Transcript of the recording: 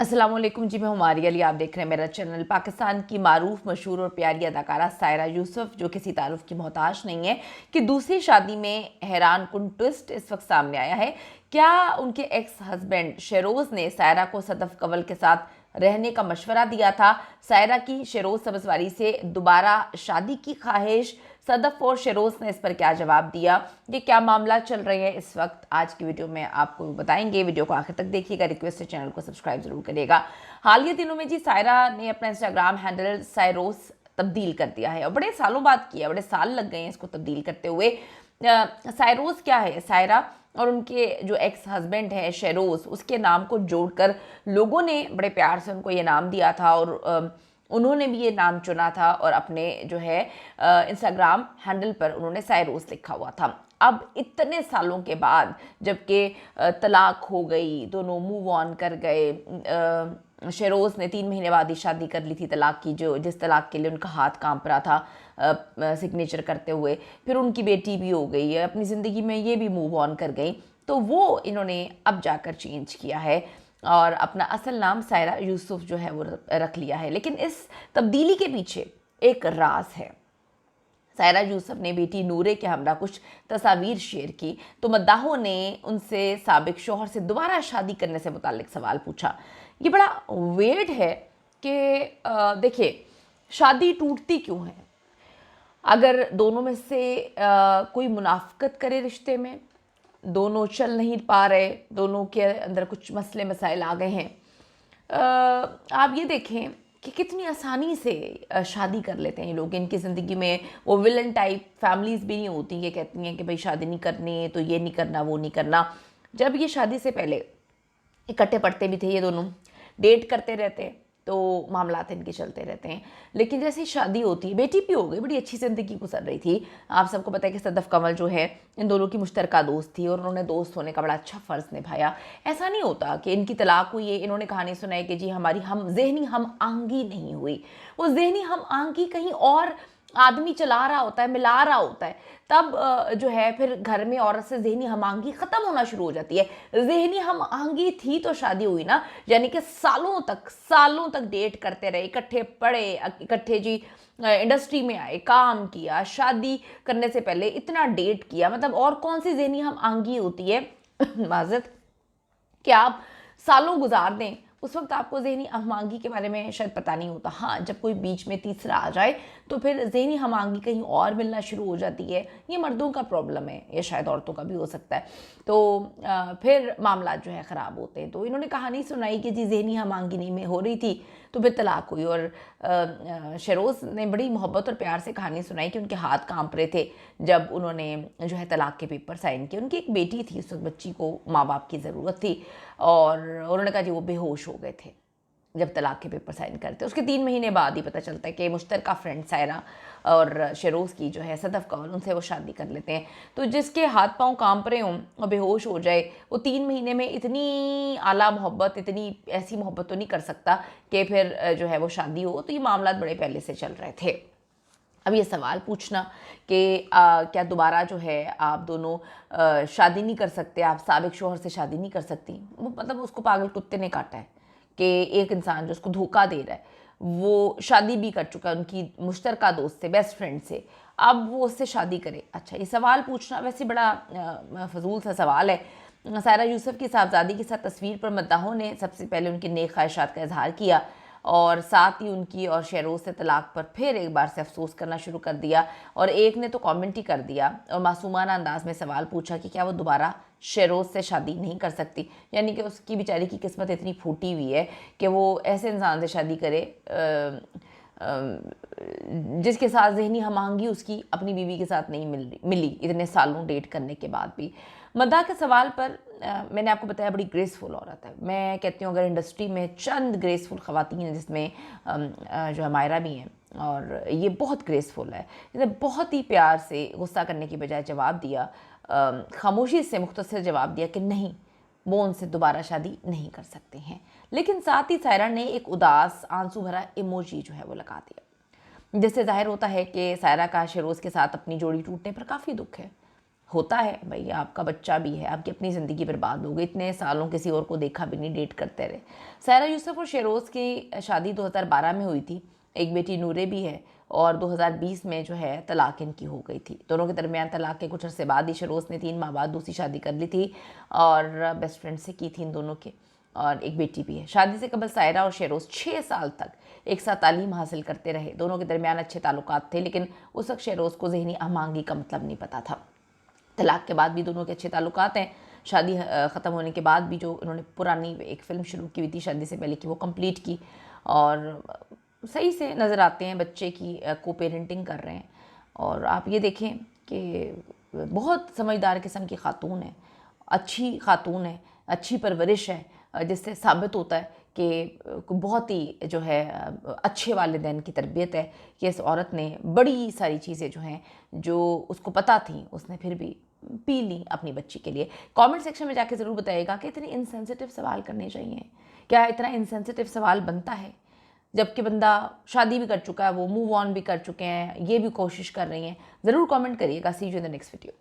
अस्सलाम वालेकुम जी, मैं हूं मारिया अली। आप देख रहे हैं मेरा चैनल। पाकिस्तान की मारूफ, मशहूर और प्यारी अदाकारा सायरा यूसुफ, जो किसी तारुफ की मोहताज नहीं है, कि दूसरी शादी में हैरान कुन ट्विस्ट इस वक्त सामने आया है। क्या उनके एक्स हस्बैंड शेरोज़ ने सायरा को सदफ कंवल के साथ रहने का मशवरा दिया था? सायरा की शेरोज़ सब्ज़वारी से दोबारा शादी की ख्वाहिश, सदफ और शेरोज़ ने इस पर क्या जवाब दिया? ये क्या मामला चल रहे हैं इस वक्त, आज की वीडियो में आपको बताएंगे। वीडियो को आखिर तक देखिएगा। रिक्वेस्ट है चैनल को सब्सक्राइब जरूर करिएगा। हालिया दिनों में जी सायरा ने अपना इंस्टाग्राम हैंडल सायरोस तब्दील कर दिया है और बड़े सालों बाद किया, बड़े साल लग गए हैं इसको तब्दील करते हुए। सायरोस क्या है? सायरा और उनके जो एक्स हस्बैंड है शेरोज, उसके नाम को जोड़कर लोगों ने बड़े प्यार से उनको ये नाम दिया था और उन्होंने भी ये नाम चुना था और अपने जो है इंस्टाग्राम हैंडल पर उन्होंने सायरोस लिखा हुआ था। अब इतने सालों के बाद, जबकि तलाक हो गई, दोनों मूव ऑन कर गए, शेरोज़ ने 3 महीने बाद ही शादी कर ली थी तलाक की, जो जिस तलाक के लिए उनका हाथ कांप रहा था सिग्नेचर करते हुए। फिर उनकी बेटी भी हो गई है, अपनी ज़िंदगी में ये भी मूव ऑन कर गई। तो वो इन्होंने अब जाकर चेंज किया है और अपना असल नाम सायरा यूसुफ जो है वो रख लिया है। लेकिन इस तब्दीली के पीछे एक राज है। सायरा यूसुफ ने बेटी नूरे के हमरा कुछ तस्वीर शेयर की तो मद्दाहों ने उनसे साबिक शोहर से दोबारा शादी करने से मुताल्लिक सवाल पूछा। ये बड़ा वेड है कि देखिए, शादी टूटती क्यों है? अगर दोनों में से कोई मुनाफकत करे रिश्ते में, दोनों चल नहीं पा रहे, दोनों के अंदर कुछ मसले मसाइल आ गए हैं, आप ये देखें कि कितनी आसानी से शादी कर लेते हैं ये लोग। इनकी ज़िंदगी में वो विलन टाइप फैमिलीज़ भी नहीं होती कि कहती हैं कि भाई शादी नहीं करनी तो ये नहीं करना वो नहीं करना। जब ये शादी से पहले इकट्ठे पढ़ते भी थे, ये दोनों डेट करते रहते, तो मामलात इनके चलते रहते हैं। लेकिन जैसे ही शादी होती है, बेटी भी हो गई, बड़ी अच्छी ज़िंदगी गुजर रही थी। आप सबको पता है कि सदफ कंवल जो है इन दोनों की मुश्तरका दोस्त थी और उन्होंने दोस्त होने का बड़ा अच्छा फ़र्ज़ निभाया। ऐसा नहीं होता कि इनकी तलाक हुई है, इन्होंने कहानी सुनाई कि जी हमारी हम ज़हनी हम आहंगी नहीं हुई। वो ज़हनी हम आहंगी कहीं और आदमी चला रहा होता है, मिला रहा होता है, तब जो है फिर घर में औरत से ज़हनी हम आहंगी ख़त्म होना शुरू हो जाती है। ज़हनी हम आहंगी थी तो शादी हुई ना, यानी कि सालों तक डेट करते रहे, इकट्ठे पढ़े, इकट्ठे जी इंडस्ट्री में आए, काम किया, शादी करने से पहले इतना डेट किया। मतलब और कौन सी ज़हनी हम आहंगी होती है माज़रत कि आप सालों गुजार दें, उस वक्त आपको ज़हनी हम-आहंगी के बारे में शायद पता नहीं होता। हाँ, जब कोई बीच में तीसरा आ जाए तो फिर ज़हनी हम-आहंगी कहीं और मिलना शुरू हो जाती है। ये मर्दों का प्रॉब्लम है, ये शायद औरतों का भी हो सकता है। तो फिर मामला जो है ख़राब होते हैं। तो इन्होंने कहानी सुनाई कि जी ज़हनी हम-आहंगी नहीं में हो रही थी तो फिर तलाक हुई और शेरोज़ ने बड़ी मोहब्बत और प्यार से कहानी सुनाई कि उनके हाथ कांप रहे थे जब उन्होंने जो है तलाक के पेपर साइन किए। उनकी एक बेटी थी, उस वक्त बच्ची को माँ बाप की ज़रूरत थी और उन्होंने कहा जी वो बेहोश हो गए थे जब तलाक के पेपर साइन करते। उसके 3 महीने बाद ही पता चलता है कि मुश्तरका फ्रेंड सायरा और शेरोज़ की जो है सदफ कंवल, उनसे वो शादी कर लेते हैं। तो जिसके हाथ पांव कांप रहे हों और बेहोश हो जाए, वो 3 महीने में इतनी आला मोहब्बत, इतनी ऐसी मोहब्बत तो नहीं कर सकता कि फिर जो है वो शादी हो। तो ये मामला बड़े पहले से चल रहे थे। अब ये सवाल पूछना कि क्या दोबारा जो है आप दोनों शादी नहीं कर सकते, आप साबिक शोहर से शादी नहीं कर सकती, वो मतलब उसको पागल कुत्ते ने काटा है कि एक इंसान जो उसको धोखा दे रहा है वो शादी भी कर चुका है उनकी मुश्तरका दोस्त से, बेस्ट फ्रेंड से, अब वो उससे शादी करे। अच्छा, ये सवाल पूछना वैसे बड़ा फजूल सा सवाल है। सायरा यूसुफ की साहबजादी के साथ तस्वीर पर मद्दाहों ने सबसे पहले उनकी नेक ख्वाहिशात का इजहार किया और साथ ही उनकी और शेरोज़ से तलाक पर फिर एक बार से अफसोस करना शुरू कर दिया। और एक ने तो कमेंट ही कर दिया और मासूमाना अंदाज में सवाल पूछा कि क्या वो दोबारा शेरोज़ से शादी नहीं कर सकती। यानी कि उसकी बेचारी की किस्मत इतनी फूटी हुई है कि वो ऐसे इंसान से शादी करे जिसके साथ ज़हनी हम-आहंगी उसकी अपनी बीवी के साथ नहीं मिली इतने सालों डेट करने के बाद भी। मद्दाह के सवाल पर मैंने आपको बताया बड़ी ग्रेसफुल औरत है। मैं कहती हूँ अगर इंडस्ट्री में चंद ग्रेसफुल ख़वातीन हैं जिसमें जो हमायरा भी हैं और ये बहुत ग्रेसफुल है, इसने बहुत ही प्यार से गुस्सा करने की बजाय जवाब दिया, खामोशी से मुख्तसर जवाब दिया कि नहीं, वो उनसे दोबारा शादी नहीं कर सकते हैं। लेकिन साथ ही सायरा ने एक उदास आंसू भरा इमोजी जो है वो लगा दिया, जिससे जाहिर होता है कि सायरा का शेरोज़ के साथ अपनी जोड़ी टूटने पर काफ़ी दुख है। होता है भाई, आपका बच्चा भी है, आपकी अपनी ज़िंदगी बर्बाद हो गई, इतने सालों किसी और को देखा भी नहीं, डेट करते रहे। सायरा यूसुफ और शेरोज़ की शादी 2012 में हुई थी, एक बेटी नूरे भी है, और 2020 में जो है तलाक इनकी हो गई थी। दोनों के दरमियान तलाक के कुछ अरसे बाद ही शेरोज़ ने 3 माह बाद दूसरी शादी कर ली थी और बेस्ट फ्रेंड से की थी इन दोनों के, और एक बेटी भी है। शादी से कबल सायरा और शेरोज़ 6 साल तक एक साथ तालीम हासिल करते रहे। दोनों के दरमियान अच्छे ताल्लुकात थे, लेकिन उस वक्त शेरोज़ को ज़हनी अहमांगी का मतलब नहीं पता था। तलाक के बाद भी दोनों के अच्छे ताल्लुकात हैं। शादी ख़त्म होने के बाद भी जो उन्होंने पुरानी एक फ़िल्म शुरू की हुई थी शादी से पहले की, वो कंप्लीट की, और सही से नज़र आते हैं, बच्चे की को पेरेंटिंग कर रहे हैं। और आप ये देखें कि बहुत समझदार किस्म की खातून है, अच्छी खातून है, अच्छी परवरिश है, जिससे साबित होता है कि बहुत ही जो है अच्छे वालिदैन की तरबियत है कि इस औरत ने बड़ी सारी चीज़ें जो हैं, जो उसको पता थी, उसने फिर भी पी ली अपनी बच्ची के लिए। कमेंट सेक्शन में जाके ज़रूर बताइएगा कि इतने इनसेंसिटिव सवाल करने चाहिए, क्या इतना इनसेंसिटिव सवाल बनता है? जबकि बंदा शादी भी कर चुका है, वो मूव ऑन भी कर चुके हैं, ये भी कोशिश कर रही हैं। ज़रूर कमेंट करिएगा। See you in the next video.